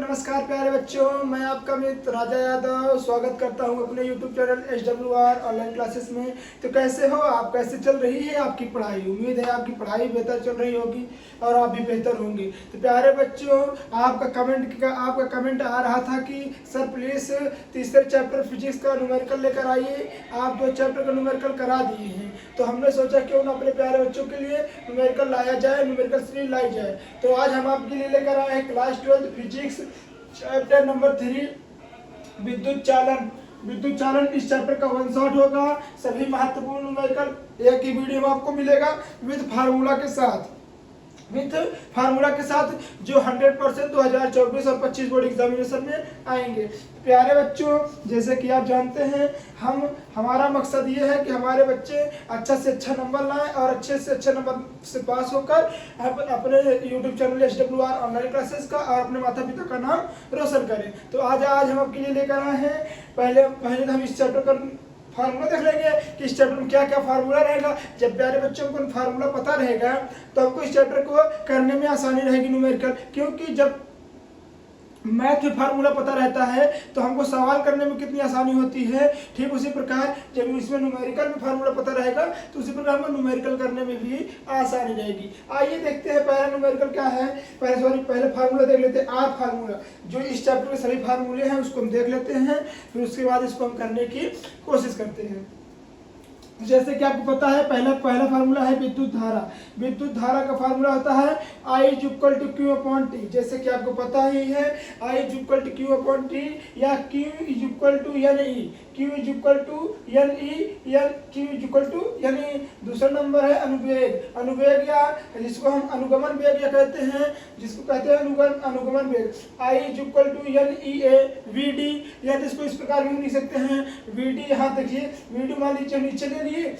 नमस्कार प्यारे बच्चों, मैं आपका मित्र राजा यादव स्वागत करता हूं अपने YouTube channel SWR online classes में। तो कैसे हो आप, कैसे चल रही है आपकी पढ़ाई? उम्मीद है आपकी पढ़ाई बेहतर चल रही होगी और आप भी बेहतर होंगे। तो प्यारे बच्चों, आपका कमेंट आ रहा था कि सर प्लीज़ तीसरे चैप्टर फिजिक्स का न्यूमेरिकल लेकर आइए। आप 2 चैप्टर का न्यूमेरिकल करा दिए हैं, तो हमने सोचा क्यों ना अपने प्यारे बच्चों के लिए न्यूमेरिकल लाया जाए, न्यूमेरिकल सीरीज लाई जाए। तो आज हम आपके लिए लेकर आए हैं क्लास 12 फिजिक्स चैप्टर नंबर 3 विद्युत चालन। इस चैप्टर का 1 शॉट होगा। सभी महत्वपूर्ण न्यूमेरिकल एक ही वीडियो में आपको मिलेगा विद फार्मूला के साथ जो 100% 2024 और 25 बोर्ड एग्जामिनेशन में आएंगे। प्यारे बच्चों, जैसे कि आप जानते हैं, हमारा मकसद ये है कि हमारे बच्चे अच्छा से अच्छा नंबर लाएं और अच्छे से अच्छे नंबर से पास होकर अपने YouTube channel SWR online classes का और अपने माता पिता का नाम रोशन करें। तो आज हम आपके लिए लेकर आए हैं। पहले तो हम इस चैप्टर का फार्मूला देख लेंगे कि इस चैप्टर में क्या क्या फार्मूला रहेगा। जब प्यारे बच्चों को फार्मूला पता रहेगा तो हमको इस चैप्टर को करने में आसानी रहेगी न्यूमेरिकल, क्योंकि जब मैथ में फार्मूला पता रहता है तो हमको सवाल करने में कितनी आसानी होती है। ठीक उसी प्रकार जब इसमें न्यूमेरिकल में फार्मूला पता रहेगा तो उसी प्रकार हमको न्यूमेरिकल करने में भी आसानी रहेगी। आइए देखते हैं पहला न्यूमेरिकल क्या है। पहले फार्मूला देख लेते हैं। आर फार्मूला, जो इस चैप्टर के सभी फार्मूले हैं उसको हम देख लेते हैं, फिर उसके बाद इसको हम करने की कोशिश करते हैं। जैसे कि आपको पता है, पहला फार्मूला है विद्युत धारा का फार्मूला होता है I = Q/T। जैसे कि आपको पता ही है I = Q/T या Q = NE। दूसरा नंबर है अनुवेग या जिसको हम अनुगमन वेग या कहते हैं, अनुगमन वेग I = NEA VD, या जिसको इस प्रकार भी लिख सकते हैं VD। यहाँ देखिए VD मान लीजिए नीचे ले लिए,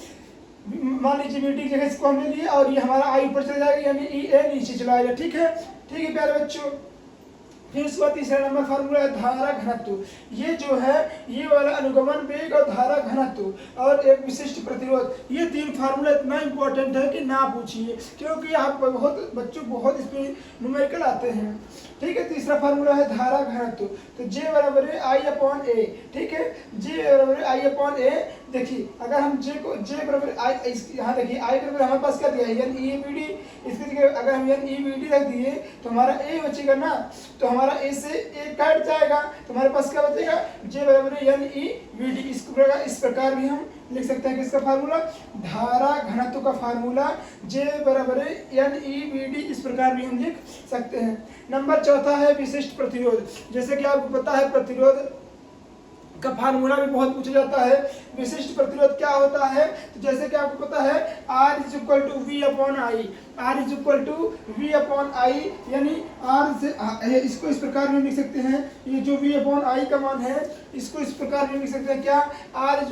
मान लीजिए VD की जगह इसको हमने लिए और ये हमारा I ऊपर चला जाएगा, यानी EA नीचे चला जाएगा। ठीक है प्यारे बच्चों। फिर उसके बाद तीसरा नंबर फार्मूला है धारा घनत्व। ये जो है ये वाला अनुगमन वेग और धारा घनत्व और एक विशिष्ट प्रतिरोध, ये 3 फार्मूला इतना इंपॉर्टेंट है कि ना पूछिए, क्योंकि आप बच्चों बहुत इसमें न्यूमेरिकल आते हैं। ठीक है, तीसरा फार्मूला है धारा घनत्व। तो J = I/A। ठीक है, J = I/A। देखिए अगर हम J = I, यहाँ देखिए I बराबर हमारे पास क्या दिया है NEVD। इसकी जगह अगर हम NEVD रख दिए तो हमारा A बचेगा ना, तो हमारा A से A कट जाएगा तो हमारे पास क्या बचेगा J = NEVD। इस प्रकार भी हम लिख सकते हैं कि इसका फार्मूला धारा घनत्व का फार्मूला J = NEVD, इस प्रकार भी हम लिख सकते हैं। नंबर चौथा है विशिष्ट प्रतिरोध। जैसे कि आपको पता है प्रतिरोध का फार्मूला भी बहुत पूछा जाता है। विशिष्ट प्रतिरोध क्या होता है, तो जैसे कि आपको पता है R = V/I, यानी R से इसको इस प्रकार में लिख सकते हैं। ये जो V/I का मान है इसको इस प्रकार में लिख सकते हैं क्या, R =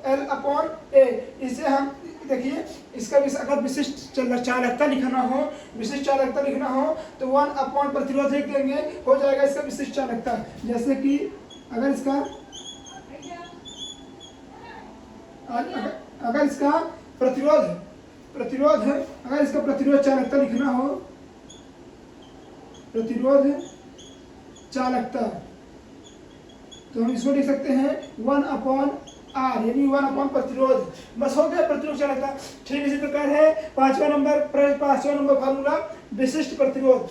ρL/A। इसे हम देखिए इसका भी अगर विशिष्ट चालकता लिखना हो तो 1 प्रतिरोध लिख देंगे, हो जाएगा इसका विशिष्ट चालकता। जैसे कि अगर इसका प्रतिरोध है, अगर इसका प्रतिरोध चालकता लिखना हो, प्रतिरोध चालकता, तो हम इसको लिख सकते हैं 1/R, यानी 1 प्रतिरोध। बस हो गया प्रतिरोध चालकता। ठीक इसी प्रकार है पांचवा नंबर फार्मूला विशिष्ट प्रतिरोध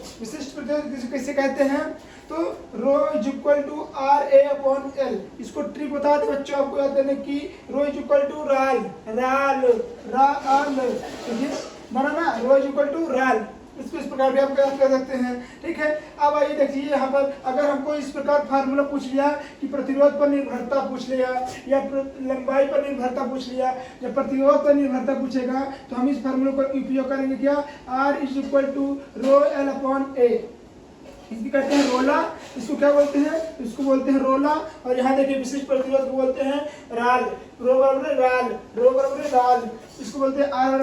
किसे कहते हैं, तो ρ = RA/L। इसको ट्रिक बता दें बच्चों आपको याद देने की, ρ = राल बना ना, ρ = राल। इसको इस प्रकार भी आप याद कर सकते हैं। ठीक है, अब आइए देखिए यहाँ पर अगर हमको इस प्रकार फार्मूला पूछ लिया कि प्रतिरोध पर निर्भरता पूछ लिया या लंबाई पर निर्भरता पूछ लिया, जब प्रतिरोध पर निर्भरता पूछेगा तो हम इस फार्मूले का उपयोग करेंगे क्या, R = ρL/A। इसकी कहते हैं रोला, इसको क्या बोलते हैं, इसको बोलते हैं रोला। और यहाँ देखिए विशिष्ट प्रतिरोध को बोलते हैं राल, ρ = राल, इसको बोलते हैं R =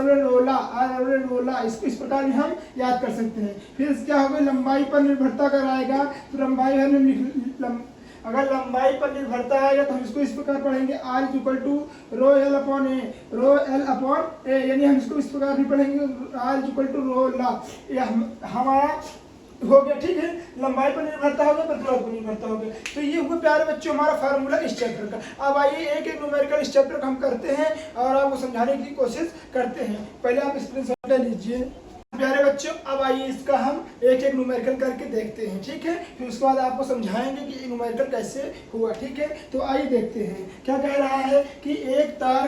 रोला। इसको इस प्रकार भी हम याद कर सकते हैं। फिर क्या होगा, लंबाई पर निर्भरता कराएगा तो अगर लंबाई पर निर्भरता आएगा तो हम इसको इस प्रकार पढ़ेंगे r equal to rho L upon A, rho L upon A, यानी हम इसको इस प्रकार भी पढ़ेंगे r इक्वल टू रो ला, हमारा हो गया। ठीक है, लंबाई पर निर्भरता हो गया, प्रतिरोध पर निर्भरता हो गया। तो ये हुआ प्यारे बच्चों हमारा फार्मूला इस चैप्टर का। अब आइए एक एक न्यूमेरिकल इस चैप्टर का हम करते हैं और आपको समझाने की कोशिश करते हैं। पहले आप स्क्रीनशॉट ले लीजिए प्यारे बच्चों। अब आइए इसका हम एक एक न्यूमेरिकल करके देखते हैं। ठीक है, फिर उसके बाद आपको समझाएंगे कि न्यूमेरिकल कैसे हुआ। ठीक है, तो आइए देखते हैं क्या कह रहा है कि एक तार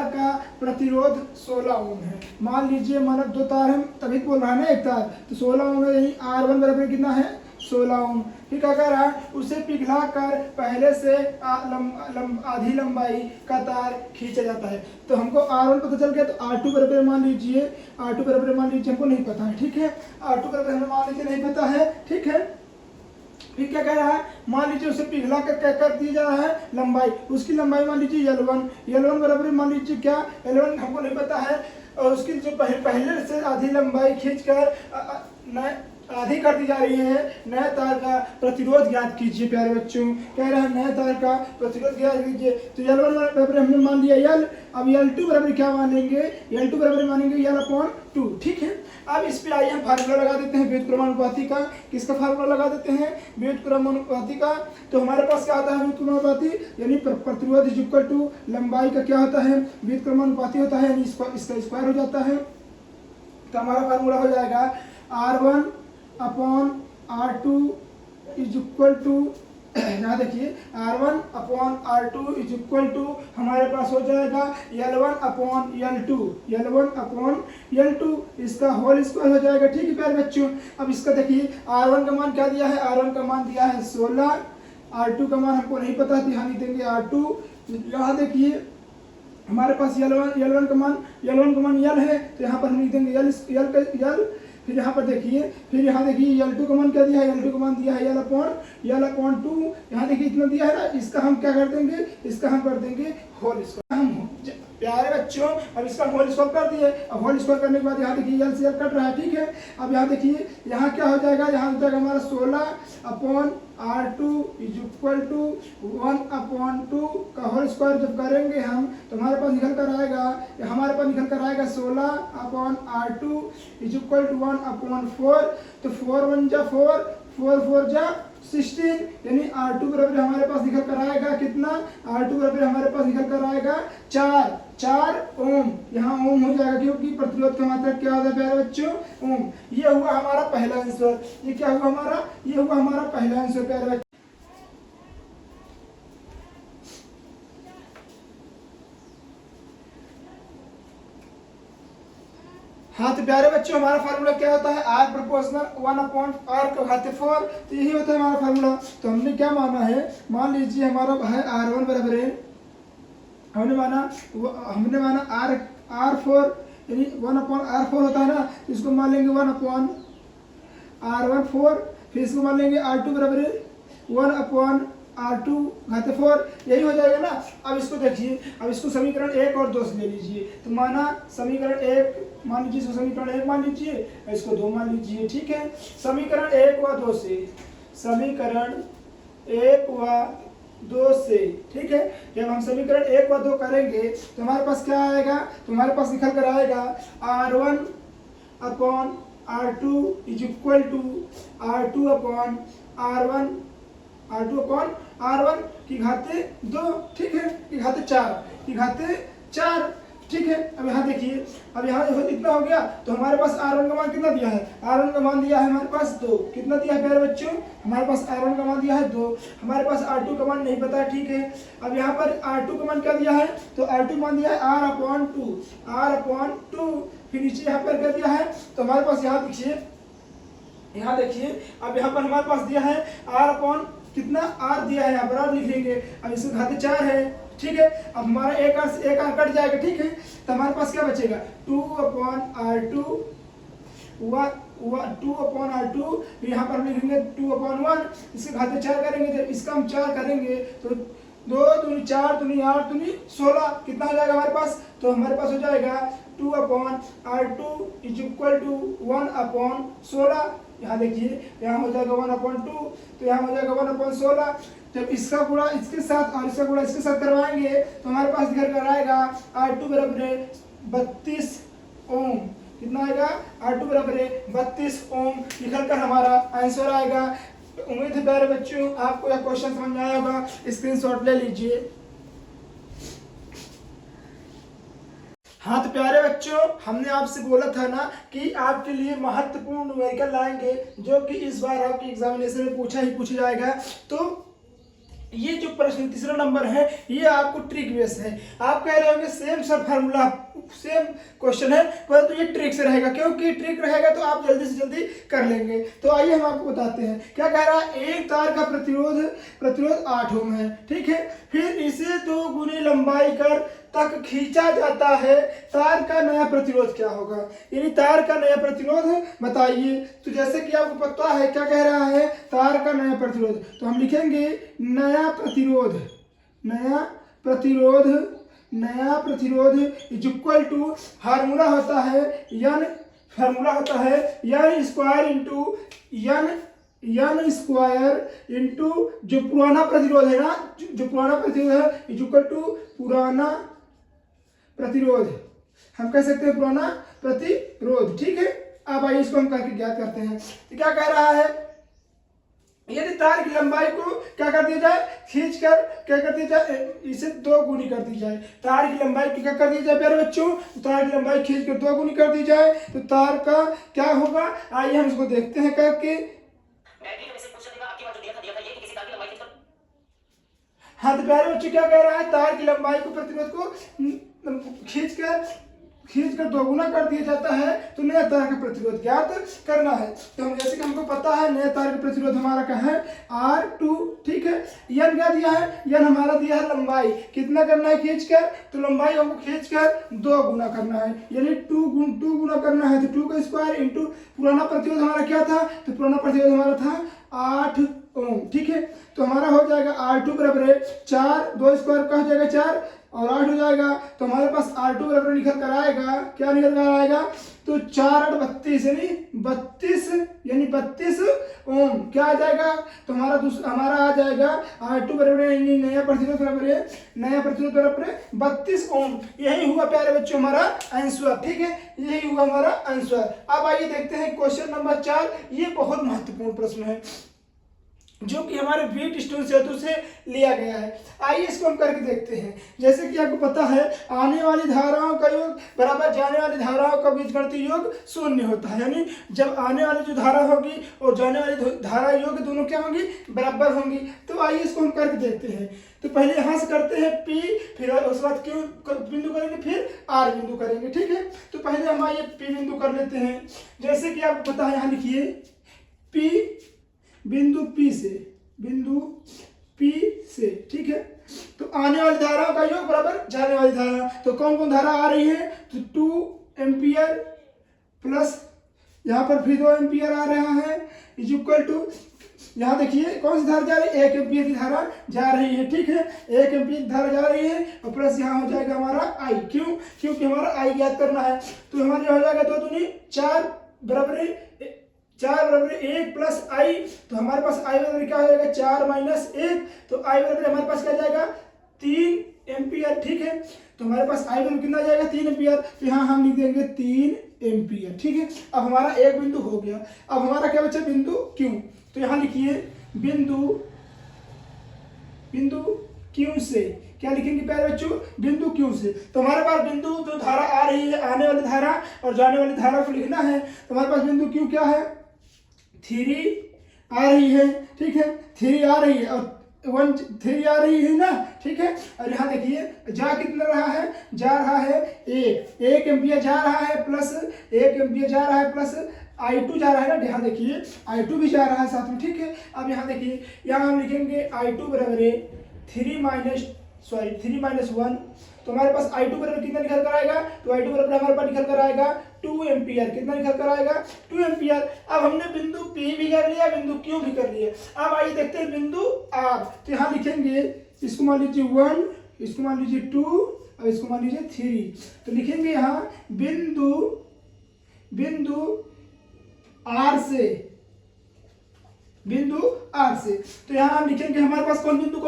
का प्रतिरोध 16 ओम है। मान लीजिए मानो दो तार हम तभी बोल रहा है ना, एक तार तो 16 ओम है, यही R1 बराबर कितना है 16 ओम। ठीक है, कह रहा है उसे पिघला कर पहले से आधी लंबाई का तार खींचा जाता है। तो हमको R1 पता चल गया, तो R2 बराबर मान लीजिए, R2 बराबर मान लीजिए हमको नहीं पता है। ठीक है, R2 बराबर हमें मान लीजिए नहीं पता है। ठीक है, फिर क्या कह रहा है, मान लीजिए उसे पिघला कर क्या कर दिया जा रहा है लंबाई, उसकी लंबाई मान लीजिए L1 बराबर मान लीजिए क्या L1 हमको नहीं पता है, और उसकी जो पहले से आधी लंबाई खींचकर आधी कर दी जा रही है। नए तार का प्रतिरोध ज्ञात कीजिए प्यारे बच्चों, कह रहा है नए तार का प्रतिरोध ज्ञात कीजिए। तो L1 बराबर हमने मान लिया L, अब L2 बराबर क्या मानेंगे, L2 बराबर मानेंगे L अपॉन 2। ठीक है, अब इस पे आइए हम फार्मूला लगा देते हैं व्युत्क्रमानुपाती का। किसका फार्मूला लगा देते हैं, व्युत्क्रमानुपाती का। तो हमारे पास क्या आता है व्युत्क्रमानुपाती, यानी प्रतिरोध इज इक्वल टू लंबाई का क्या होता है व्युत्क्रमानुपाती होता है, यानी इसका स्क्वायर हो जाता है। तो हमारा फार्मूला हो जाएगा R1 upon R2 is equal to, यहाँ देखिए R1 upon R2 is equal to हमारे पास हो जाएगा L1 अपॉन L2, इसका होल स्क्वायर हो जाएगा। ठीक है प्यारे बच्चों, अब इसका देखिए R1 का मान क्या दिया है, R1 का मान दिया है 16, R2 का मान हमको नहीं पता, ध्यान देंगे R2। यहाँ देखिए हमारे पास L1 का मान L है, तो यहाँ पर हम लिख देंगे L। फिर यहाँ पर देखिए, L2 का मान क्या दिया है, L2 का मान दिया है L अपॉन 2। यहाँ देखिए इतना दिया है ना, इसका हम क्या कर देंगे, इसका हम कर देंगे होल स्क्वायर। हम प्यारे बच्चों अब इसका होल स्क्वायर कर दिए। अब होल स्क्वायर करने के बाद यहाँ देखिए L से L कट रहा है। ठीक है, अब यहाँ देखिए यहाँ क्या हो जाएगा, यहाँ हो जाएगा हमारा 16 upon R2 is equal to 1 upon 2 का होल स्क्वायर जब करेंगे हम, तो हमारे पास निकल कर आएगा 16 upon R2 is equal to 1 upon 4। तो 4 1 जा 4, 4 4 जा 16, यानी R2 बराबर हमारे पास निकल कर आएगा कितना, R2 बराबर हमारे पास निकल कर आएगा 4 ओम। यहाँ ओम हो जाएगा क्योंकि प्रतिरोध का मात्रा क्या होता है प्यारे बच्चों, ओम। ये हुआ हमारा पहला आंसर। ये क्या हुआ हमारा, ये हुआ हमारा पहला आंसर प्यारे बच्चों। हाँ तो प्यारे बच्चों हमारा फार्मूला क्या होता है, R प्रोपोर्शनल 1 अपॉन R का घाते 4। तो यही होता है हमारा फार्मूला। तो हमने क्या माना है, मान लीजिए हमारा है R1 बराबर है, हमने माना R4 यानी 1 अपॉन R4 होता है ना, इसको मान लेंगे 1 अपॉन R1 4। फिर इसको मान लेंगे R2 बराबर है 1 अपॉन R2 घाते 4, यही हो जाएगा ना। अब इसको देखिए, अब इसको समीकरण 1 और 2 से ले लीजिए। तो माना समीकरण 1 मान लीजिए, इसको समीकरण 1 मान लीजिए, इसको 2 मान लीजिए। ठीक है, समीकरण 1 व 2 से, ठीक है, जब हम समीकरण 1 व 2 करेंगे तो हमारे पास क्या आएगा, तो हमारे पास निकल कर आएगा R1 upon R2 is equal to R2 upon R1 की घाते 2। ठीक है, की घाते 4। ठीक है, अब यहाँ देखिए, अब यहाँ इतना हो गया। तो हमारे पास R1 का मान कितना दिया है, R1 का मान दिया है हमारे पास 2। कितना दिया है प्यारे बच्चों, हमारे पास R1 का मान दिया है 2। हमारे पास R2 का मान नहीं पता है। ठीक है, अब यहाँ पर R2 का मान क्या दिया है, तो R2 मान दिया है R अपॉन 2। फिर नीचे यहाँ पर क्या दिया है, तो हमारे पास यहाँ देखिए, अब यहाँ पर हमारे पास दिया है R अपॉन कितना, R दिया है, यहाँ पर R लिख लेंगे। अब इसके घाते 4 है। ठीक है, अब हमारा एक R कट जाएगा। ठीक है, तो हमारे पास क्या बचेगा 2 अपॉन R2, 2 अपॉन R2। यहाँ पर हम लिखेंगे 2 अपॉन 1, इसके घाते 4 करेंगे। जब इसका हम 4 करेंगे तो 2 दूनी 4 दूनी 8 दूनी 16, कितना हो जाएगा हमारे पास तो हमारे पास हो जाएगा 2/R2 इज इक्वल टू 1/16। यहाँ देखिए, यहाँ हो जाएगा 1/2, तो यहाँ हो जाएगा 1/16। जब इसका गुणा इसके साथ और इसका गुणा इसके साथ करवाएंगे तो हमारे पास निकल कर आएगा R2 बराबर है 32 ओम। कितना आएगा? R2 बराबर है 32 ओम निकल कर हमारा आंसर आएगा। उम्मीद है प्यारे बच्चों आपको यह क्वेश्चन समझ में आया होगा। स्क्रीनशॉट ले लीजिए। हाँ तो प्यारे बच्चों, हमने आपसे बोला था ना कि आपके लिए महत्वपूर्ण न्यूमेरिकल लाएंगे जो कि इस बार आपके एग्जामिनेशन में पूछा जाएगा। तो ये जो प्रश्न तीसरा नंबर है ये आपको ट्रिक बेस है। आप कह रहे होंगे same sir formula same question है, परंतु ये ट्रिक से रहेगा। क्योंकि ट्रिक रहेगा तो आप जल्दी से जल्दी कर लेंगे। तो आइए हम आपको बताते हैं क्या कह रहा है। एक तार का प्रतिरोध 8 ओम है, ठीक है। फिर इसे 2 गुनी लंबाई कर तक खींचा जाता है, तार का नया प्रतिरोध क्या होगा? यानी तार का नया प्रतिरोध बताइए। तो जैसे कि आपको पता है क्या कह रहा है, तार का नया प्रतिरोध, तो हम लिखेंगे नया प्रतिरोध इज इक्वल टू फार्मूला होता है n स्क्वायर इंटू जो पुराना प्रतिरोध है ना, जो पुराना प्रतिरोध है इज इक्वल टू पुराना प्रतिरोध, हम कह सकते हैं पुराना प्रतिरोध, ठीक है। अब आइए इसको हम करके ज्ञात करते हैं। तो क्या कह रहा है, यदि तार की लंबाई को क्या कर दिया जाए, खींचकर क्या कर दिया जाए, इसे 2 गुनी कर दी जाए। तार की लंबाई की क्या कर दी जाए प्यारे बच्चों, तार की लंबाई खींचकर 2 गुनी कर दी जाए तो तार का क्या होगा। आइए हम इसको देखते हैं करके। हाँ तो प्यारे बच्चों क्या कह रहा है, तार की लंबाई को प्रतिरोध को खींचकर 2 गुना कर दिया जाता है तो नया तार का प्रतिरोध ज्ञात करना है। तो हम जैसे कि हमको पता है नया तार का प्रतिरोध हमारा क्या है R2, ठीक है। n क्या दिया है, n हमारा दिया है लंबाई, कितना करना है खींचकर, तो लंबाई हमको खींचकर 2 गुना करना है, यानी 2 गुना करना है। तो 2 का स्क्वायर इंटू पुराना प्रतिरोध हमारा क्या था, तो पुराना प्रतिरोध हमारा था 8 ओम, ठीक है। तो हमारा हो जाएगा R2 बराबर है 4, 2 स्क्वायर का हो जाएगा 4 और 8 हो जाएगा। तो हमारे पास R2 बराबर निकल कर आएगा, क्या निकल कर आएगा, तो 4 8 32 यानी 32 ओम क्या आ जाएगा, तो हमारा आ जाएगा R2 बराबर नया प्रतिरोध बराबर है 32 ओम। यही हुआ प्यारे बच्चों हमारा आंसर, ठीक है, यही हुआ हमारा आंसर। अब आइए देखते हैं क्वेश्चन नंबर 4। ये बहुत महत्वपूर्ण प्रश्न है जो कि हमारे व्हीट स्टोन सेतु से लिया गया है। आइए इसको हम करके देखते हैं। जैसे कि आपको पता है आने वाली धाराओं का योग बराबर जाने वाली धाराओं का बीजगणितीय योग 0 होता है, यानी जब आने वाली जो धारा होगी और जाने वाली धारा योग दोनों क्या होंगी, बराबर होंगी। तो आइए इसको हम करके देखते हैं। तो पहले यहाँ से करते हैं P, फिर उसके बाद Q बिंदु करेंगे, फिर R बिंदु करेंगे, ठीक है। तो पहले हम आइए P बिंदु कर लेते हैं। जैसे कि आपको पता है, यहाँ लिखिए P बिंदु P से, ठीक है। तो आने वाली धाराओं का योग बराबर जाने वाली धारा। तो कौन कौन धारा आ रही है, तो 2 एम्पियर प्लस यहाँ पर फिर 2 एम्पियर आ रहा है इज इक्वल टू, यहाँ देखिए कौन सी धारा जा रही है, 1 एम्पियर की धारा जा रही है, ठीक है। 1 एम्पियर की धारा जा रही है और प्लस यहाँ हो जाएगा हमारा I, क्योंकि हमारा I ज्ञात करना है। तो हमारे हो जाएगा 2 दूनी 4 बराबर 1 प्लस I। तो हमारे पास I बराबर क्या हो जाएगा, 4 माइनस 1, तो I बराबर हमारे पास क्या जाएगा 3 एम्पियर, ठीक है। तो हमारे पास I बराबर कितना जाएगा 3 एम्पियर। तो यहाँ हम लिख देंगे 3 एम्पियर, ठीक है। अब हमारा एक बिंदु हो गया। अब हमारा क्या बचा, बिंदु Q। तो यहाँ लिखिए बिंदु Q से, क्या लिखेंगे प्यारे बच्चों, बिंदु Q से। तो हमारे पास बिंदु जो धारा आ रही है, आने वाली धारा और जाने वाली धारा को लिखना है। तो हमारे पास बिंदु Q क्या है, 3 आ रही है, ठीक है, 3 आ रही है और 3 आ रही है ना, ठीक है। और यहाँ देखिए जा कितना रहा है, जा रहा है 1 एम्पियर जा रहा है प्लस 1 एम्पियर जा रहा है प्लस I2 जा रहा है ना, यहाँ देखिए I2 भी जा रहा है साथ में, ठीक है। अब यहाँ देखिए, यहाँ हम लिखेंगे I2 बराबर है 3 माइनस 1। तो हमारे पास I2 बराबर कितना निकल कर आएगा, तो I2 बराबर हमारे पास निकल कर आएगा 2 एम्पियर। कितना निकल कर आएगा, 2 एम्पियर। अब हमने बिंदु P भी कर लिया, बिंदु Q भी कर लिया। अब आइए देखते हैं बिंदु R। तो यहाँ लिखेंगे इसको मान लीजिए 1 इसको मान लीजिए 2 और इसको मान लीजिए 3। तो लिखेंगे यहाँ बिंदु आर से, तो यहाँ हम लिखेंगे हमारे पास कौन बिंदु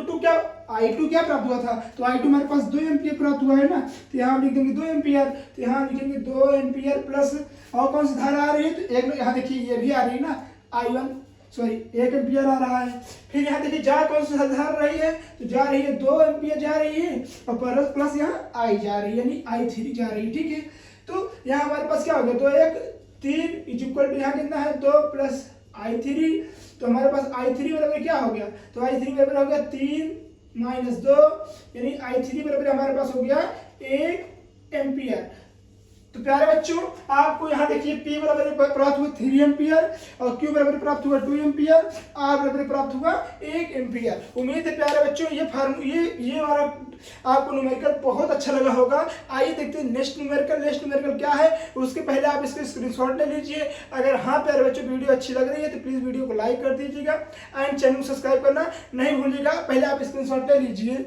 2 क्या I2 क्या प्राप्त हुआ था, तो I2 हमारे पास 2 एम्पियर प्राप्त हुआ है ना, तो यहाँ हम लिख देंगे 2 एम्पियर। तो यहाँ लिखेंगे 2 एम्पियर प्लस और कौन सी धारा आ रही है, तो एक यहाँ देखिए ये भी आ रही है ना I1, सॉरी 1 एम्पियर आ रहा है। फिर यहाँ देखिए जा कौन सी धारा रही है, तो जा रही है 2 एम्पियर जा रही है और प्लस यहाँ I जा रही है यानी I3 जा रही है। ठीक है, तो यहाँ हमारे पास क्या हो गया, तो 1 3 इज इक्वल टू यहाँ कितना है 2 प्लस I3, तो हमारे पास I3 बराबर क्या हो गया, तो I3 बराबर हो गया 3 माइनस 2 यानी I3 बराबर हमारे पास हो गया 1 एम्पियर। तो प्यारे बच्चों आपको यहाँ देखिए P बराबर प्राप्त हुआ 3 एम्पियर और Q बराबर प्राप्त हुआ 2 एम्पियर, R बराबर प्राप्त हुआ 1 एम्पियर। उम्मीद है प्यारे बच्चों ये हमारा आपको न्यूमेरिकल बहुत अच्छा लगा होगा। आइए देखते हैं नेक्स्ट न्यूमेरिकल क्या है। उसके पहले आप इसके स्क्रीनशॉट ले लीजिए। अगर हाँ प्यारे बच्चों वीडियो अच्छी लग रही है तो प्लीज़ वीडियो को लाइक कर दीजिएगा एंड चैनल को सब्सक्राइब करना नहीं भूलिएगा। पहले आप स्क्रीनशॉट ले लीजिए।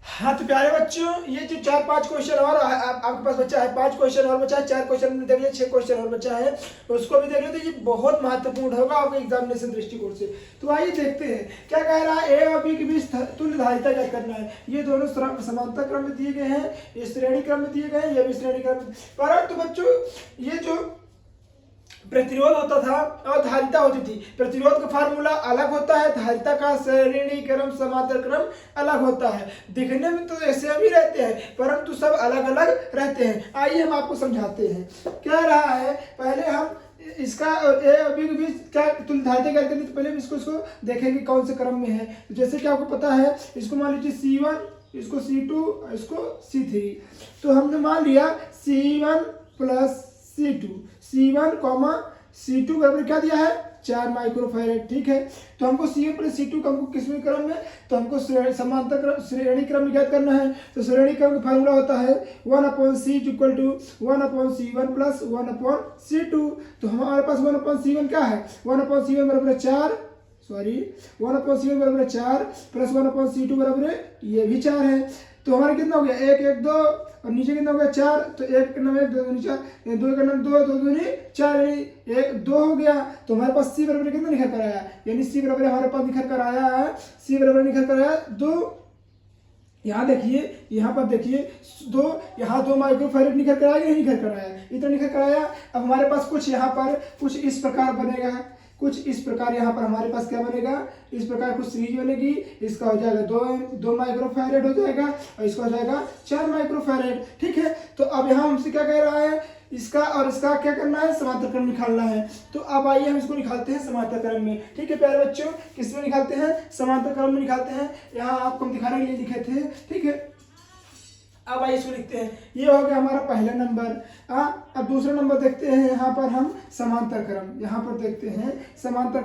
हाँ तो प्यारे बच्चों ये जो 4-5 क्वेश्चन और आपके पास बच्चा है, 5 क्वेश्चन और बचा है, 4 क्वेश्चन देख लिया, 6 क्वेश्चन और बचा है, तो उसको भी देख लो। तो ये बहुत महत्वपूर्ण होगा आपके एग्जामिनेशन दृष्टिकोण से। तो आइए देखते हैं क्या कह रहा है। ए और बी के बीच तुल्य धारिता ज्ञात करना है। ये दोनों समांतर क्रम में दिए गए हैं, ये श्रेणी क्रम में दिए गए हैं, ये भी श्रेणी क्रम में। परंतु बच्चों ये जो प्रतिरोध होता था और धारिता होती थी, प्रतिरोध का फार्मूला अलग होता है, धारिता का श्रेणी क्रम समांतर क्रम अलग होता है। दिखने में तो ऐसे भी रहते हैं परंतु सब अलग अलग रहते हैं। आइए हम आपको समझाते हैं। क्या रहा है, पहले हम इसका ए और बी के बीच क्या तुल्य धारिता ज्ञात करनी, तो पहले हम इसको देखेंगे कौन से क्रम में है। जैसे कि आपको पता है, इसको मान लीजिए C1, इसको C2, इसको C3। तो हमने मान लिया C1 plus C2, C1, C2 बराबर क्या दिया है 4 माइक्रोफैरेड। ठीक है, तो हमको C1 प्लस C2 को हमको किसमें क्रम में, तो हमको समांतर क्रम श्रेणी क्रम में ज्ञात करना है। तो श्रेणी क्रम का फार्मूला होता है 1/C equal to 1/C1 plus 1/C2। तो हमारे पास 1/C1 क्या है, 1/C1 बराबर 4, सॉरी 1/C1 बराबर 4 प्लस 1/C2 बराबर ये भी 4 है। तो हमारा कितना हो गया 1 1 2 और नीचे कितना हो गया 4। तो 1 का नाम 1 2 दूनी 4, 2 का नाम 2 2 दूनी 4 1 2 हो गया। तो हमारे पास C बराबर कितना निकल कर आया, यानी C बराबर हमारे पास निकल कर आया है, C बराबर निकल कर आया 2। यहाँ देखिए, यहाँ पर देखिए 2, यहाँ 2 माइक्रोफैरेड निकल कर आया, नहीं निकल कर आया, इतना निकल कर आया। अब हमारे पास कुछ यहाँ पर कुछ इस प्रकार बनेगा, कुछ इस प्रकार यहाँ पर हमारे पास क्या बनेगा, इस प्रकार कुछ सीरीज बनेगी। इसका हो जाएगा 2 माइक्रोफैरेड हो जाएगा और इसका हो जाएगा 4 माइक्रोफैरेड। ठीक है, तो अब यहाँ हमसे क्या कह रहा है, इसका और इसका क्या करना है, समांतर क्रम निकालना है। तो अब आइए हम इसको निकालते हैं समांतर क्रम में। ठीक है प्यारे बच्चों, किस में निकालते हैं, समांतर क्रम में निकालते हैं। यहाँ आपको हम दिखाने के लिए लिखे थे। ठीक है, अब आइए इसको लिखते हैं। ये हो गया हमारा पहला नंबर। अब दूसरा नंबर देखते हैं। यहाँ पर हम समांतर क्रम, यहाँ पर देखते हैं समांतर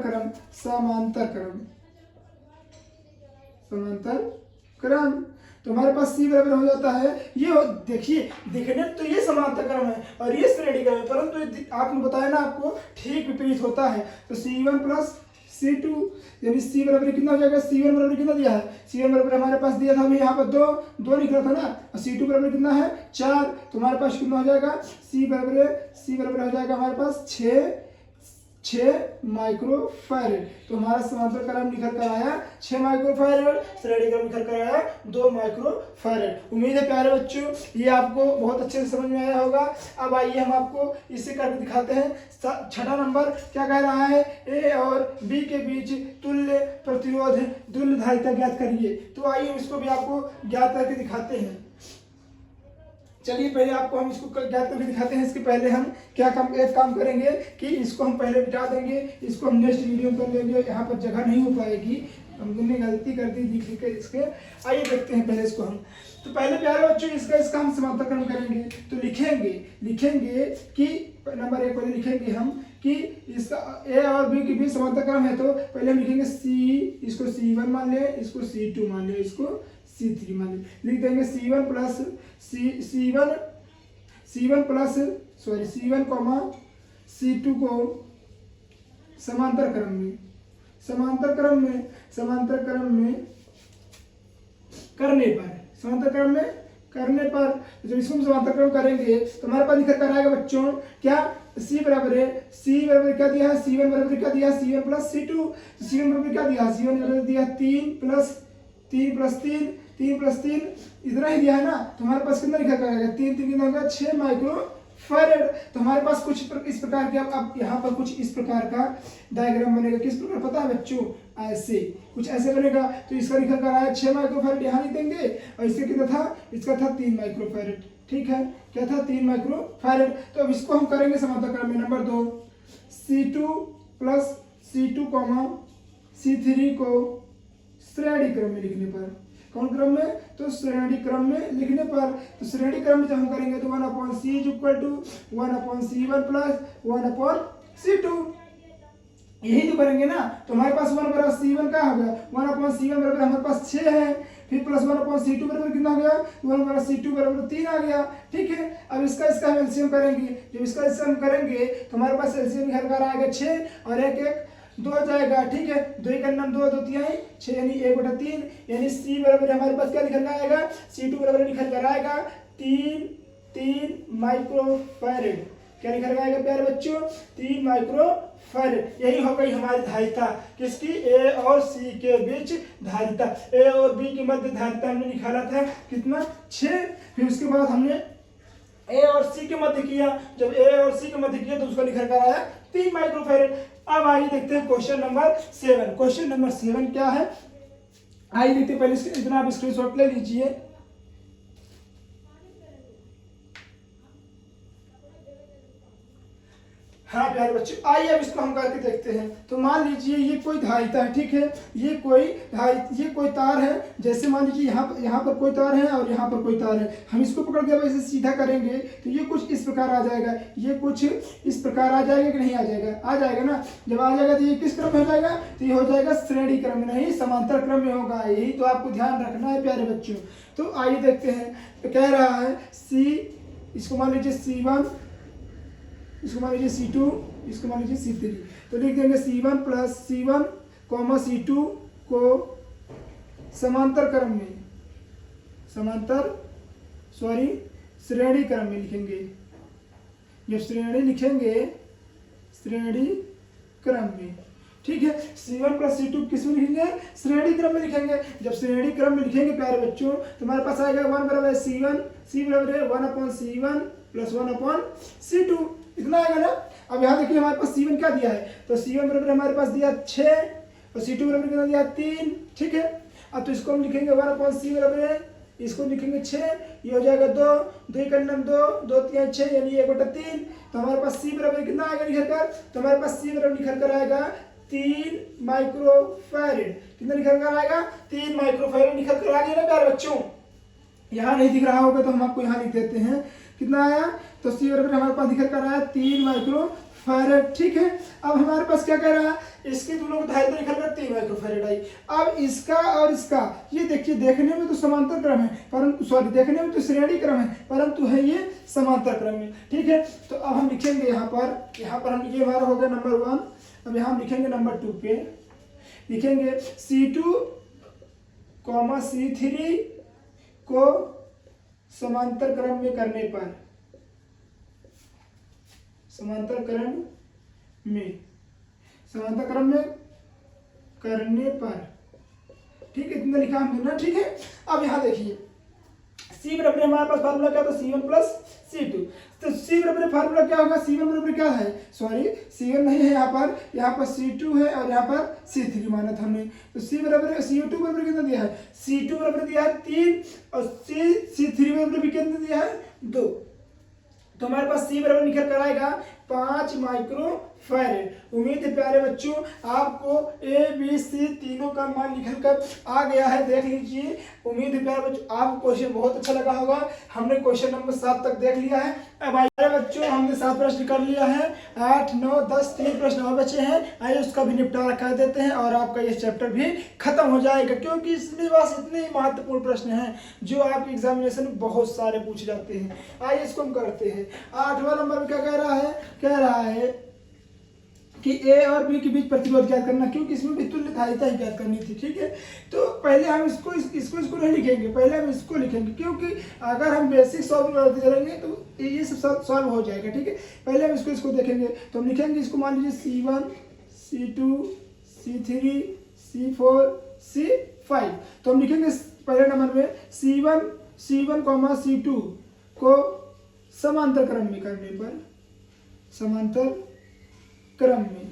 क्रम। तो हमारे पास C बराबर हो जाता है, ये देखिए दिखने तो ये समांतर क्रम है और ये श्रेणी क्रम है, परंतु आपने बताया ना आपको ठीक विपरीत होता है। तो C1 प्लस C2 यानी C बराबर कितना हो जाएगा, C1 बराबर कितना दिया है, C1 बराबर हमारे पास दिया था हमें यहाँ पर 2 निकला था ना, और C2 बराबर कितना है 4। तो हमारे पास कितना हो जाएगा, C बराबर हो जाएगा हमारे पास 6 माइक्रोफैरेड। तो हमारा समांतर क्रम निकल कर आया 6 माइक्रोफैरेड, श्रेणी क्रम निकल कर आया 2 माइक्रोफैरेड। उम्मीद है प्यारे बच्चों ये आपको बहुत अच्छे से समझ में आया होगा। अब आइए हम आपको इसे करके दिखाते हैं। छठा नंबर क्या कह रहा है, ए और बी के बीच तुल्य प्रतिरोध तुल्य धारिता ज्ञात करिए। तो आइए इसको भी आपको ज्ञात करके दिखाते हैं। चलिए पहले आपको हम इसको ज्ञात करके दिखाते हैं। इसके पहले हम एक काम करेंगे कि इसको हम पहले मिटा देंगे, इसको हम नेक्स्ट वीडियो कर लेंगे, यहाँ पर जगह नहीं हो पाएगी, हमने गलती कर दी लिख के इसके। आइए देखते हैं पहले इसको हम। तो पहले प्यारे बच्चों इसका हम समांतर क्रम करेंगे। तो लिखेंगे कि नंबर 1 पहले लिखेंगे हम कि इसका ए और बी के बीच समांतर क्रम है। तो पहले हम लिखेंगे इसको C1 मान ले, इसको C2 मान ले, इसको C3 मान ले। लिख देंगे C1 C2 को समांतर क्रम में करने पर, समांतर क्रम में करने पर जब इसको हम समांतर क्रम करेंगे तो हमारे पास निकल कर आएगा बच्चों क्या, C बराबर है, C बराबर क्या दिया है, C1 बराबर क्या दिया है, C1 प्लस C2, C1 बराबर क्या दिया, C1 बराबर दिया 3 प्लस 3 प्लस 3 3 प्लस 3 इतना ही दिया है ना, तो हमारे पास कितना निकल कर आएगा, 3 3 कितना होगा 6 माइक्रो फैरेड। तो हमारे पास कुछ इस प्रकार के अब यहाँ पर कुछ इस प्रकार का डायग्राम बनेगा, किस प्रकार पता है बच्चों, ऐसे कुछ ऐसे बनेगा। तो इसका निकल कर आया 6 माइक्रो फैरेड यहाँ लिख देंगे, और इसके कितना था, इसका था 3 माइक्रो फैरेड, ठीक है, क्या था 3 माइक्रो फैरेड। तो अब इसको हम करेंगे समांतर क्रम में। Number 2 C2 plus C2 C3 को श्रेणी क्रम में लिखने पर, कौन क्रम में, तो श्रेणी क्रम में लिखने पर, तो श्रेणी क्रम में जब हम करेंगे तो 1/C equal to 1/C1 plus 1/C2, यही तो करेंगे ना। तो हमारे पास 1 बराबर C1 का हो गया, 1/C1 बराबर हमारे पास 6 है, फिर प्लस 1/C2 बराबर कितना हो गया, 1/C2 बराबर 3 आ गया, ठीक है। अब इसका हम एलसीएम करेंगे, जब इसका एलसीएम करेंगे तो हमारे पास एलसीएम निकल कर आएगा 6 और 1 1 2 हो जाएगा, ठीक है, 2 1 2 2 3 6 यानी 1/3, यानी C बराबर हमारे पास क्या निकल आएगा, C2 बराबर निकल कर आएगा 3 माइक्रो फैरेड। क्या निकल आएगा प्यारे बच्चों, 3 माइक्रो फैरेड। यही हो गई हमारी धारिता, किसकी, A और C के बीच धारिता। A और B के मध्य धारिता हमने निकाला था कितना, 6। फिर उसके बाद हमने A और C के मध्य किया, जब A और C के मध्य किया तो उसका निकल कर आया 3 माइक्रो फैरेड। अब आइए देखते हैं क्वेश्चन नंबर 7। क्वेश्चन नंबर 7 क्या है, आइए देखते हैं। पहले इतना आप स्क्रीनशॉट ले लीजिए। हाँ प्यारे बच्चे, आइए अब इसको हम करके देखते हैं। तो मान लीजिए ये कोई धारिता है, ठीक है, ये कोई तार है, जैसे मान लीजिए यहाँ पर कोई तार है और यहाँ पर कोई तार है। हम इसको पकड़ के अब इसे सीधा करेंगे तो ये कुछ इस प्रकार आ जाएगा, ये कुछ इस प्रकार आ जाएगा कि नहीं आ जाएगा, आ जाएगा ना। जब आ जाएगा तो ये किस क्रम में हो जाएगा, तो ये हो जाएगा श्रेणी क्रम में, नहीं समांतर क्रम में होगा। यही तो आपको ध्यान रखना है प्यारे बच्चों। तो आइए देखते हैं, तो कह रहा है C, इसको मान लीजिए C1, इसको मान लीजिए C2, इसको मान लीजिए C3। तो लिख देंगे C1 प्लस C1 C2 को समांतर क्रम में, श्रेणी क्रम में लिखेंगे। जब श्रेणी लिखेंगे, श्रेणी क्रम में, ठीक है। C1 प्लस C2 किस में लिखेंगे, श्रेणी क्रम में लिखेंगे। जब श्रेणी क्रम में लिखेंगे प्यारे बच्चों तो हमारे पास आएगा 1 बराबर C1, C बराबर है 1/C1 प्लस 1/C2, इतना आएगा ना। अब यहाँ देखिए हमारे पास C1 क्या दिया है, तो C1 बराबर हमारे पास दिया 6 और C2 बराबर कितना दिया 3, ठीक है। अब तो इसको हम लिखेंगे 1/C बराबर है, इसको लिखेंगे 6, ये हो जाएगा 2 2 1 2 2 3 6 यानी 1/3। तो हमारे पास C बराबर कितना आएगा निकल कर, तो हमारे पास C बराबर निकल कर आएगा 3 माइक्रो फैरेड। कितना निकल कर आएगा, 3 माइक्रो फैरेड निकल कर आ गया ना प्यारे बच्चों। यहाँ नहीं दिख रहा होगा तो हम आपको यहाँ लिख देते हैं, कितना आया, तो C बराबर हमारे पास निकल कर आया 3 माइक्रो फैरेड, ठीक है। अब हमारे पास क्या कह रहा है, इसके दोनों की धारिता निकल कर 3 माइक्रो फैरेड आई। अब इसका और इसका, ये देखिए देखने में तो समांतर क्रम है, परंतु देखने में तो श्रेणी क्रम है, परंतु है ये समांतर क्रम में, ठीक है। तो अब हम लिखेंगे यहाँ पर हम, ये हमारा हो गया नंबर 1। अब यहाँ हम लिखेंगे नंबर 2 पे, लिखेंगे C2 C3 को समांतर क्रम में करने पर, समांतर क्रम में करने पर, ठीक है, इतना लिखा हमने ना, ठीक है। अब यहाँ देखिए C बराबर हमारे पास फार्मूला क्या था, C1 प्लस C2। तो C बराबर फार्मूला क्या होगा, C1 बराबर क्या है, सॉरी C1 नहीं है यहाँ पर C2 है और यहाँ पर C3 माना था हमने। तो C बराबर CO2 बराबर कितना दिया है, C2 बराबर दिया है 3 और C3 बराबर भी कितना दिया है 2। तो हमारे पास C बराबर निकल कर आएगा 5 माइक्रो फैरेड। उम्मीद है प्यारे बच्चों आपको A B C तीनों का मान निकल कर आ गया है, देख लीजिए। उम्मीद है प्यारे बच्चों आपको क्वेश्चन बहुत अच्छा लगा होगा। हमने क्वेश्चन नंबर 7 तक देख लिया है। अब आइए बच्चों हमने 7 प्रश्न कर लिया है, 8 9 10 3 प्रश्न और बचे हैं। आइए उसका भी निपटारा कर देते हैं और आपका ये चैप्टर भी खत्म हो जाएगा, क्योंकि इसमें बस इतने महत्वपूर्ण प्रश्न हैं जो आपके एग्जामिनेशन में बहुत सारे पूछे जाते हैं। आइए इसको हम करते हैं। 8वां नंबर क्या कह रहा है, कि ए और बी के बीच प्रतिरोध ज्ञात करना, क्योंकि इसमें भी तुल्य धारिता ही ज्ञात करनी थी। ठीक है, तो पहले हम इसको नहीं लिखेंगे, पहले हम इसको लिखेंगे, क्योंकि अगर हम बेसिक सॉल्व करते चलेंगे तो ये सब सॉल्व हो जाएगा। ठीक है, पहले हम इसको देखेंगे, तो हम लिखेंगे इसको, मान लीजिए C1 C2 C3 C4 C5। तो हम लिखेंगे पहले नंबर में C1 C2 को समांतर क्रम में करने पर, समांतर क्रम में।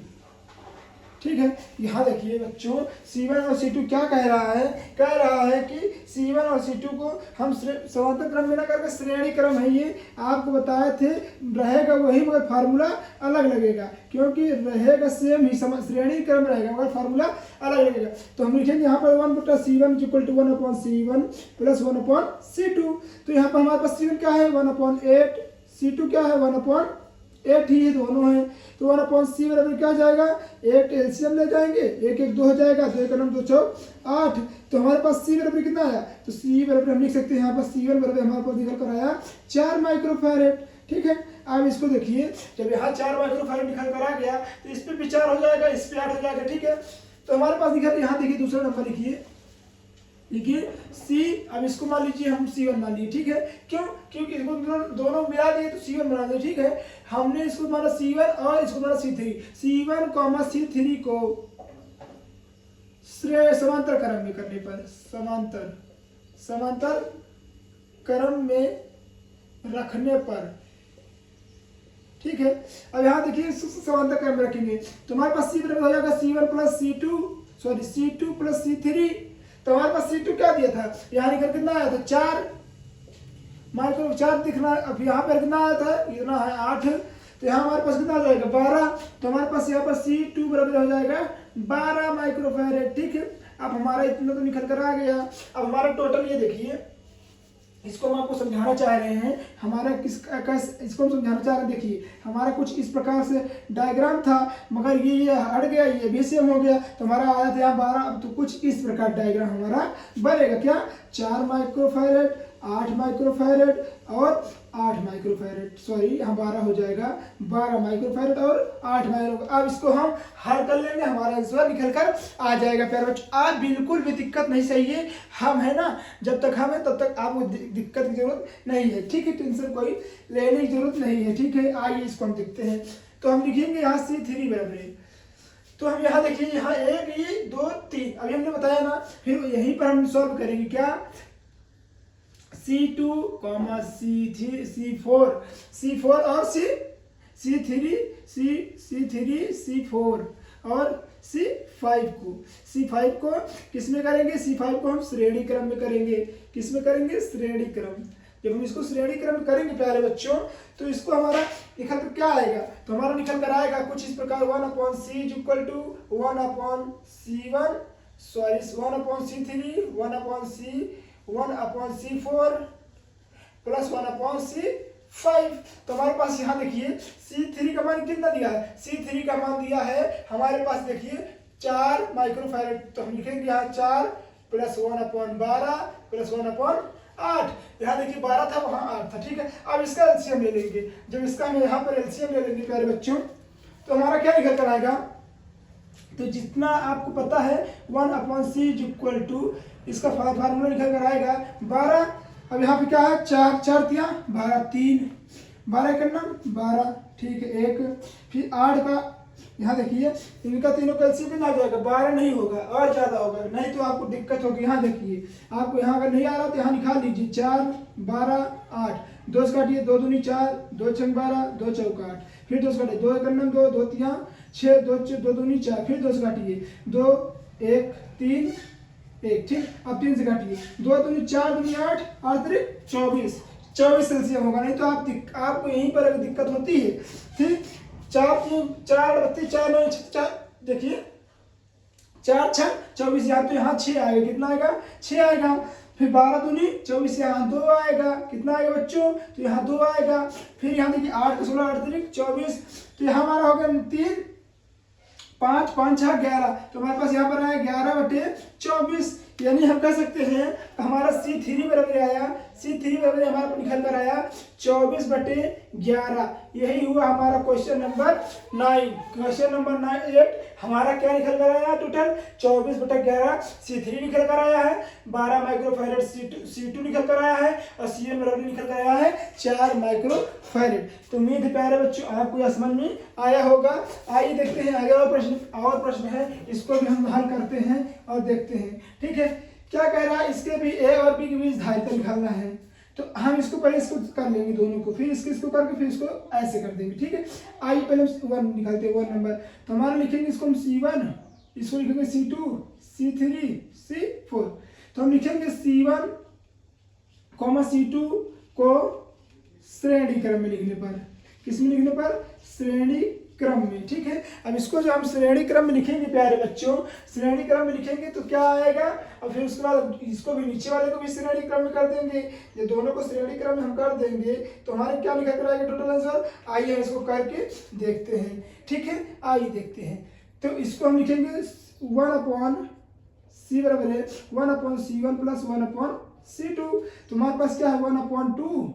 ठीक है, यहाँ देखिए बच्चों, C1 और C2 क्या कह रहा है कि C1 और C2 को हम समांतर क्रम में ना करके श्रेणी क्रम है, ये आपको बताए थे, रहेगा वही मगर फार्मूला अलग लगेगा, क्योंकि रहेगा सेम ही, श्रेणी क्रम रहेगा मगर फार्मूला अलग लगेगा। तो हम लिखेंगे यहाँ पर 1/C1 = 1/C1 + 1/C2। तो यहाँ पर हमारे पास C1 क्या है 1/8, C2 क्या है 1/8 ही, ये दोनों है। तो 1/C बराबर क्या जाएगा, 8 एलसीएम ले जाएंगे, 1 1 2 हो जाएगा, 2 1 2 4 8। तो हमारे पास C बराबर कितना आया, तो C बराबर हम लिख सकते हैं यहाँ पर C1 बराबर हमारे पास निकल कर आया 4 माइक्रोफैरेड। ठीक है, अब इसको देखिए, जब यहाँ 4 माइक्रोफैरेड निकल कर आ गया तो इस पर भी 4 हो जाएगा, इस पर 8 हो जाएगा। ठीक है, तो हमारे पास निकल, यहाँ देखिए दूसरा नंबर लिखिए C। अब इसको मान लीजिए हम C1 मान लीजिए। ठीक है, क्यों, क्योंकि इसको दोनों मिला दिए तो C1 बना दो। ठीक है, हमने इसको माना C1 और इसको माना C3। C1, C3 को समांतर क्रम में करने पर, समांतर क्रम में रखने पर। ठीक है, अब यहाँ देखिए समांतर क्रम में रखेंगे तो हमारे पास C बराबर हो जाएगा C1 + C2 + C3। तो हमारे पास C2 क्या दिया था, यहाँ निकल कितना आया था 4 माइक्रो 4 दिखना, अब यहाँ पर कितना आया था, इतना है 8। तो यहाँ हमारे पास कितना आ जाएगा 12। तो हमारे पास यहाँ पर C2 बराबर हो जाएगा 12 माइक्रोफैरेड। ठीक है, अब हमारा इतना तो निकल कर आ गया। अब हमारा टोटल ये देखिए, इसको हम आपको समझाना चाह रहे हैं, हमारा इसको हम समझाना चाह रहे हैं। देखिए हमारा कुछ इस प्रकार से डायग्राम था, मगर ये हट गया, ये भी सेम हो गया, तो हमारा आया था यहाँ 12। अब तो कुछ इस प्रकार डायग्राम हमारा बनेगा, क्या 4 माइक्रोफैरेड 8 माइक्रोफैरेड और 8 माइक्रोफैरेड, सॉरी यहाँ 12 हो जाएगा, 12 माइक्रोफैरेड और 8 माइक्रोफैरेड। अब इसको हम हल कर लेंगे, हमारा आंसर निकल कर आ जाएगा। प्यारे बच्चों, आप बिल्कुल भी दिक्कत नहीं चाहिए, हम है ना, जब तक हम है तब तक आपको दिक्कत की जरूरत नहीं है। ठीक है, टेंशन कोई लेने की जरूरत नहीं है। ठीक है, आइए इसको हम देखते हैं। तो हम लिखेंगे यहाँ C3 बराबर है, तो हम यहाँ देखिए, यहाँ 1 2 3 अभी हमने बताया ना, फिर यहीं पर हम सॉल्व करेंगे क्या, C2, C4 और C3 C4 और C5 को किसमें करेंगे, C5 को हम श्रेणी क्रम में करेंगे। किसमें करेंगे, श्रेणी क्रम। जब हम इसको श्रेणी क्रम में करेंगे प्यारे बच्चों, तो इसको हमारा निकल कर क्या आएगा, तो हमारा निकल कर आएगा कुछ इस प्रकार 1/C = 1/C1, sorry 1/C3, 1/C4 + 1/C5। तो हमारे पास यहाँ देखिए C3 का मान कितना दिया है, C3 का मान दिया है हमारे पास देखिए 4 माइक्रोफैरेड। तो हम लिखेंगे यहाँ 4 + 1/12 + 1/8। यहाँ देखिए 12 था, वहाँ 8 था। ठीक है, अब इसका एलसीएम ले लेंगे। जब इसका हम यहाँ पर एलसीएम ले लेंगे प्यारे बच्चों, तो हमारा क्या निकल कर आएगा, तो जितना आपको पता है 1/C = इसका फार्मूला निकल कर आएगा 12। अब यहाँ पे क्या है, 4 4 दिया 12 3 12 करना 12। ठीक है, 1 फिर 8 का, यहाँ देखिए इनका तीनों का एलसीएम कितना आ जाएगा, 12 नहीं होगा और ज़्यादा होगा, नहीं तो आपको दिक्कत होगी। यहाँ देखिए आपको यहाँ अगर नहीं आ रहा तो यहाँ निकाल लीजिए, 4 12 8, 2 से काटिए, 2 दूनी 4, 2 छंग 12, 2 चौक 8, फिर 2 से काटिए, 2 करना 2, 2 3 6, 2 दूनी 4, फिर 2 से काटिए, 2 1 3 1। ठीक, अब 3 से काटिए, 2 दूनी 4 दूनी 8 8 3 24 एलसीएम होगा, नहीं तो आपको यहीं पर अगर दिक्कत होती है। ठीक, 4 3 4 32 4 9 4, देखिए 4 6 24, यहाँ तो यहाँ 6 आएगा, कितना आएगा 6 आएगा। फिर 12 दूनी 24, यहाँ 2 आएगा, कितना आएगा बच्चों, तो यहाँ 2 आएगा। फिर यहाँ देखिए 8 16 8 3 24, तो यहाँ हमारा हो गया 3 5 5 6 11। तो हमारे पास यहाँ पर आया 11/24। यानी हम कह सकते हैं हमारा C3 बराबर आया, C3 बराबर हमारा निकल कर आया 24/11। यही हुआ हमारा क्वेश्चन नंबर 9। क्वेश्चन नंबर 8 हमारा क्या निकल कर आया, टोटल 24/11 C3 निकल कर आया है, 12 माइक्रोफैरेड C2 निकल कर आया है और Cn बराबर निकल कर आया है 4 माइक्रोफैरेड। तो उम्मीद है प्यारे बच्चों आपको यह समझ में आया होगा। आइए देखते हैं आगे और प्रश्न है, इसको भी हम हल करते हैं और देखते हैं। ठीक है, क्या कह रहा है, इसके भी ए और बी के बीच धारिता निकालना है। तो हम इसको पहले इसको कर लेंगे दोनों को, फिर इसको करके फिर इसको ऐसे कर देंगे। ठीक है, आइए पहले हम 1 निकालते हैं, 1 नंबर। तो हमारा लिखेंगे इसको हम C1, इसको लिखेंगे C2, C3, C4। तो हम लिखेंगे C1, C2 को श्रेणी क्रम में लिखने पर, किसमें लिखने पर, श्रेणी क्रम में। ठीक है, अब इसको जो हम श्रेणी क्रम में लिखेंगे प्यारे बच्चों, श्रेणी क्रम में लिखेंगे तो क्या आएगा, और फिर उसके बाद इसको भी नीचे वाले को भी श्रेणी क्रम में कर देंगे। ये दोनों को श्रेणी क्रम में हम कर देंगे तो हमारे क्या निकल कर आएगा टोटल आंसर। आइए हम इसको करके देखते हैं। ठीक है, आइए देखते हैं। तो इसको हम लिखेंगे 1/C बराबर है 1/C1 प्लस 1/C2। तुम्हारे पास क्या है 1/2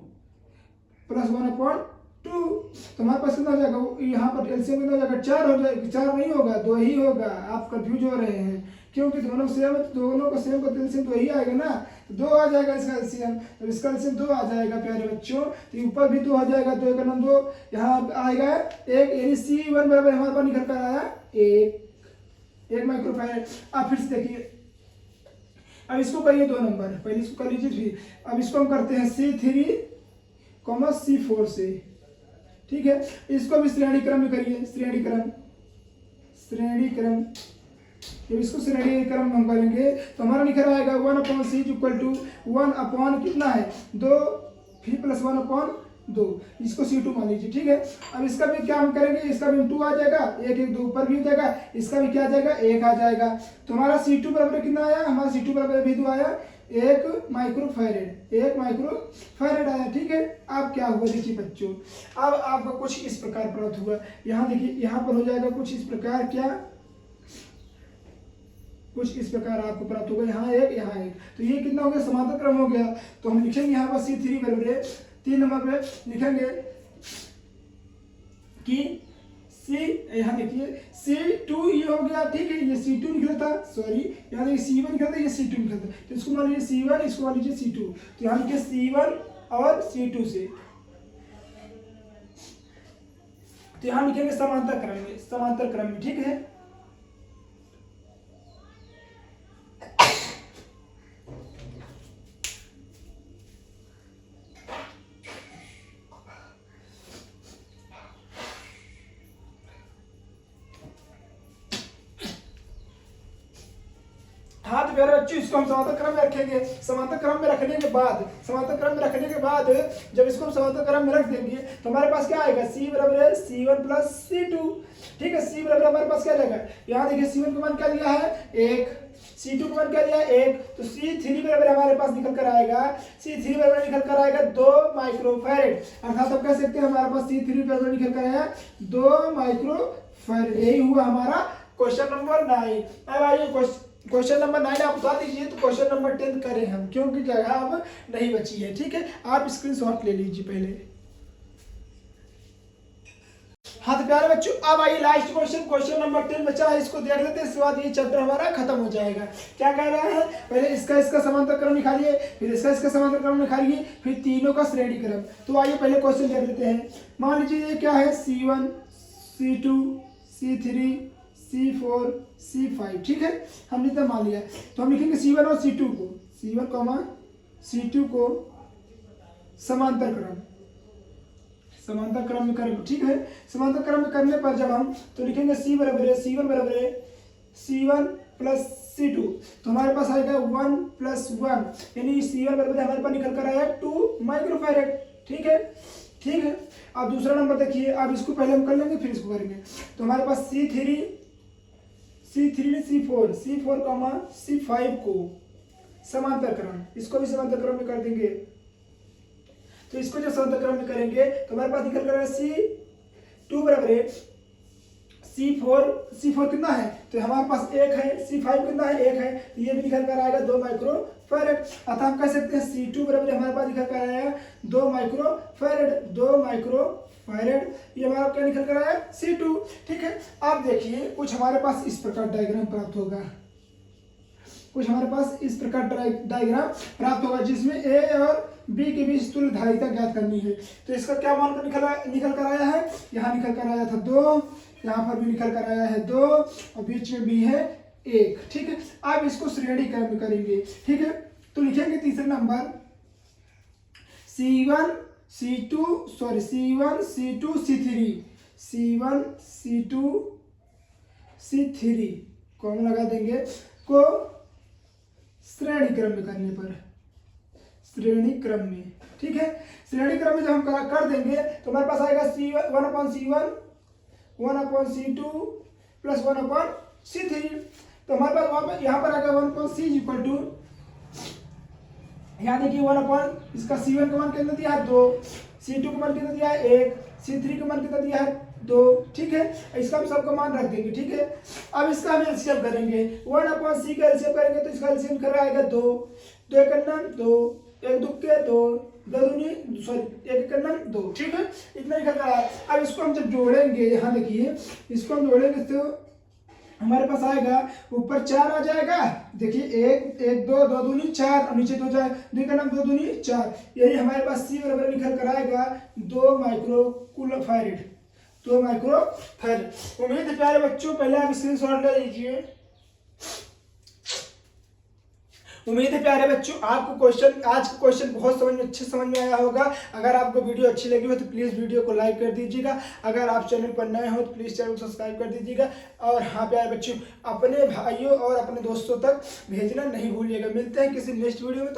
प्लस 1/2। तो हमारे पास कितना हो जाएगा, यहाँ पर एलसीएम कितना हो जाएगा, 4 हो जाएगा। 4 नहीं होगा, 2 ही होगा। आप कंफ्यूज हो रहे हैं क्योंकि दोनों सेम, दोनों का सेम का एलसीएम 2 ही आएगा ना, तो 2 आ जाएगा इसका एलसीएम। तो इसका एलसीएम 2 आ जाएगा प्यारे बच्चों। तो ऊपर भी 2 आ जाएगा, 2 का नाम 2 यहाँ आएगा 1, यानी C1 बराबर हमारे पास निकल कर आया 1 माइक्रोफैरेड। आप फिर से देखिए, अब इसको करिए 2 नंबर, पहले इसको कर लीजिए। फिर अब इसको हम करते हैं C3, C4 से। ठीक है, इसको भी श्रेणी क्रम में करिए, श्रेणी क्रम। जब इसको श्रेणी क्रम में हम करेंगे तो हमारा निकल आएगा 1/C इक्वल टू 1 कितना है 2, फिर प्लस 1/2। इसको C2 मान लीजिए। ठीक है, अब इसका भी क्या हम करेंगे, इसका भी 2 आ जाएगा, 1 2 ऊपर भी हो जाएगा, इसका भी क्या आ जाएगा 1 आ जाएगा। तो हमारा C2 बराबर कितना आया, हमारा C2 बराबर भी 2 आया 1 माइक्रोफैरेड आया। ठीक है, अब क्या हुआ देखिए बच्चों, अब आपका कुछ इस प्रकार प्राप्त हुआ। यहाँ देखिए, यहाँ पर हो जाएगा कुछ इस प्रकार, क्या कुछ इस प्रकार आपको प्राप्त होगा, यहाँ 1 यहाँ 1। तो ये कितना हो गया, समांतर क्रम हो गया। तो हम लिखेंगे यहाँ पर C3 बराबर 3 नंबर पे लिखेंगे कि यहाँ देखिए C2 ये हो गया। ठीक है, ये C2 निकला था, सॉरी यहाँ देखिए C1 निकला था, ये C2 निकला था। तो इसको मान लीजिए C1, इसको मान लीजिए C2। तो यहाँ लिखिए C1 और C2 से, तो यहाँ लिखेंगे समांतर क्रम में। ठीक है, हाँ तो प्यारे बच्चों इसको हम समांतर क्रम में रखेंगे। समांतर क्रम में रखने के बाद जब इसको हम समांतर क्रम में रख देंगे तो हमारे पास क्या आएगा, C बराबर है C1 प्लस C2। ठीक है, C बराबर हमारे पास क्या जाएगा, यहाँ देखिए C1 का मान क्या लिया है 1, C2 का मान क्या लिया है 1। तो C3 बराबर हमारे पास निकल कर आएगा, C3 बराबर निकल कर आएगा 2 माइक्रोफैरेड। अर्थात आप कह सकते हैं हमारे पास C3 बराबर निकल कर आया 2 माइक्रोफैरेड। यही हुआ हमारा क्वेश्चन नंबर 9। अब आइए क्वेश्चन नंबर 9 आप बता दीजिए तो क्वेश्चन नंबर 10 करें हम, क्योंकि जगह अब नहीं बची है। ठीक है, आप स्क्रीनशॉट ले लीजिए पहले। हाँ तो प्यारे बच्चों अब आइए लास्ट क्वेश्चन नंबर 10 बचा है, इसको देख लेते हैं। इसके बाद ये चैप्टर हमारा खत्म हो जाएगा। क्या कह रहा है, पहले इसका समांतर क्रम निकालिए, फिर इसका समांतर क्रम निकालिए, फिर तीनों का श्रेणी क्रम। तो आइए पहले क्वेश्चन देख लेते हैं। मान लीजिए ये क्या है C1, C2, C3, C4, C5। ठीक है, हमने इतना मान लिया। तो हम लिखेंगे C1 और C2 को, C1, C2 को समांतर क्रम में करेंगे। ठीक है, समांतर क्रम में करने पर जब हम तो लिखेंगे C1 बराबर है C1 प्लस C2। तो हमारे पास आएगा 1 प्लस 1, यानी C1 बराबर हमारे पास निकल कर आया 2 माइक्रोफैरेड। ठीक है, अब दूसरा नंबर देखिए। अब इसको पहले हम कर लेंगे फिर इसको करेंगे। तो हमारे पास C3 C4 C5 को समांतर क्रम, इसको भी समांतर क्रम में कर देंगे। तो इसको जब समांतर क्रम में करेंगे तो हमारे पास निकल कर C2 बराबर है C4 कितना है, तो हमारे पास 1 है, C5 कितना है, 1 है, तो ये भी निकल कर आएगा 2 माइक्रो फैरेड। अतः हम कह सकते हैं C2 बराबर हमारे पास निकल कर आएगा 2 माइक्रो फैरेड, 2 माइक्रो फैरेड, ये हमारा क्या निकल कर आया C2। ठीक है, आप देखिए कुछ हमारे पास इस प्रकार डायग्राम प्राप्त होगा, कुछ हमारे पास इस प्रकार डायग्राम प्राप्त होगा जिसमें ए और बी के बीच तुल्य धारिता ज्ञात करनी है। तो इसका क्या मान निकल कर आया है, यहाँ निकल कर आया था 2, यहाँ पर भी निकल कर आया है 2 और बीच में भी है 1। ठीक है, आप इसको श्रेणी क्रम में करेंगे। ठीक है, तो लिखेंगे तीसरे number C1 C2 C3 C1 C2 C3 common लगा देंगे को श्रेणी क्रम में करने पर, श्रेणी क्रम में। ठीक है, श्रेणी क्रम में जब हम कर देंगे तो हमारे पास आएगा C1 1/C2 प्लस 1/C3। तो हमारे पास वहां पर यहाँ पर आएगा 1/C इक्वल टू, यहाँ देखिए 1 इसका C1 का मान कितना दिया है 2, C2 का मान कितना दिया है 1, C3 का मान कितना दिया है 2। ठीक है, इसका हम सबका मान रख देंगे। ठीक है, अब इसका हम एलसीएम करेंगे, 1/C का एलसीएम करेंगे तो इसका एलसीएम कर आएगा 2, 2 एक 2, 1 दुक्के 2, 2 दूनी सॉरी 1 एक 2। ठीक है, इतना ही करना है। अब इसको हम जब जोड़ेंगे, यहाँ देखिए इसको हम जोड़ेंगे तो हमारे पास आएगा ऊपर 4 आ जाएगा, देखिए 1 2 2 दूनी 4 और नीचे 2 जाए, 2 का 2 दूनी 4, यही हमारे पास C बराबर निकल कर आएगा 2 माइक्रो कूलम्ब, 2 माइक्रो फैरेड। उम्मीद है प्यारे बच्चों पहले आप स्क्रीनशॉट ले लीजिए। उम्मीद है प्यारे बच्चों आपको क्वेश्चन, आज का क्वेश्चन बहुत अच्छे समझ में आया होगा। अगर आपको वीडियो अच्छी लगी हो तो प्लीज़ वीडियो को लाइक कर दीजिएगा। अगर आप चैनल पर नए हो तो प्लीज़ चैनल को सब्सक्राइब कर दीजिएगा। और हाँ प्यारे बच्चों, अपने भाइयों और अपने दोस्तों तक भेजना नहीं भूलिएगा। मिलते हैं किसी नेक्स्ट वीडियो में।